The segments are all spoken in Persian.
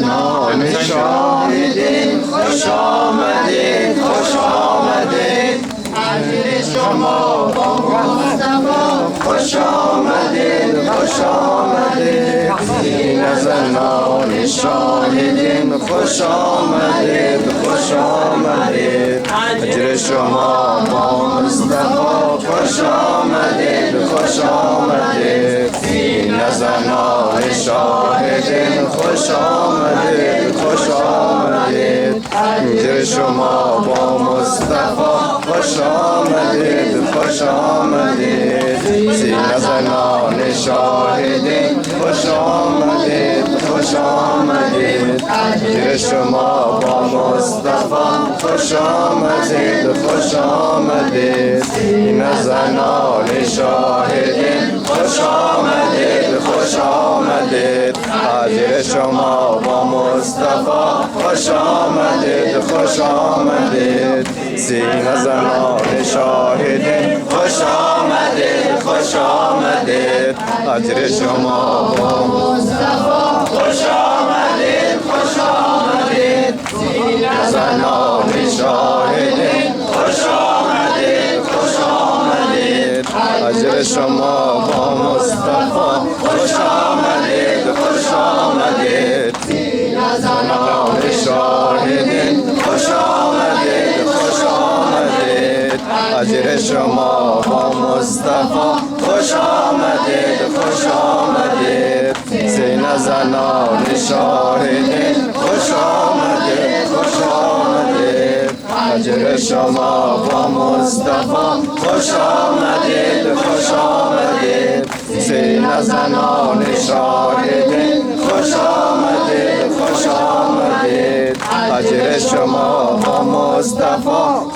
نام شاهدین خوش آمدید خوش آمدید اجر شما با مصطفی خوش آمدید خوش آمدید این از نام شاهدین خوش آمدید خوش آمدید اجر شما با مصطفی خوش آمدید خوش آمدید این از نام شاهدین خوش آمدید خوش آمدید اجر شما با مصطفی خوش آمدید خوش آمدید سینه زنان شاهدین خوش آمدید خوش آمدید اجر شما با مصطفی خوش آمدید خوش آمدید سینه زنان شاهدین خوش آمدید خوش آمدید اجر شما با مصطفی خوش آمدید خوش آمدید سینه زنان شاهدین خوش آمدید خوش آمدید اجر شما با مصطفی خوش آمدید خوش آمدید سینه زنان شاهدین خوش آمدید خوش آمدید اجر شما با مصطفی خوش آمدید خوش آمدید سینه زنان شاهدین خوش آمدید خوش آمدید اجر شما با مصطفی خوش آمدید خوش آمدید سینه زنان شاهدین خوش آمدید خوش آمدید اجر شما با مصطفی خوش آمدید خوش آمدید سینه زنان شاهدین خوش آمدید خوش آمدید اجر شما با مصطفی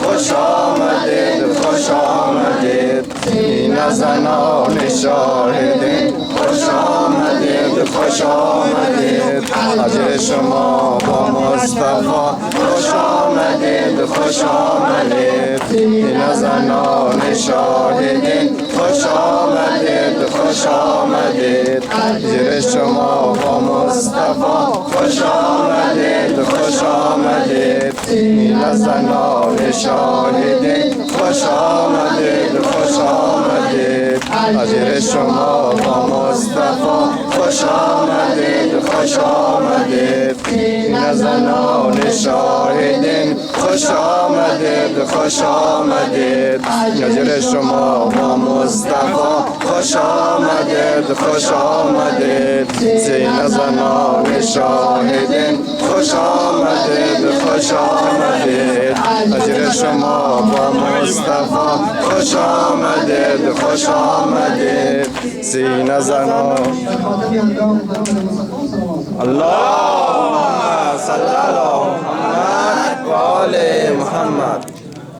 خوش آمدید خوش آمدید سینه زنان شاهدین خوش آمدید خوش آمدید اجر شما با مصطفی خوش آمدید خوش آمدید سینه زنان شاهدین خوش آمدید خوش آمدید اجر شما با مصطفی خوش آمدید خوش آمدید سینه زنان شاهدین خوش آمدید خوش آمدید اجر شما با مصطفی خوش آمدید خوش آمدید سینه زنان شاهدین خوش آمدید خوش آمدید اجر شما با مصطفی خوش آمدید خوش آمدید سینه زنان شاهدین خوش آمدید خوش آمدید اجر شما با مصطفی خوش آمدید خوش آمدید سینه زنان اللهم صل علی محمد و آل محمد.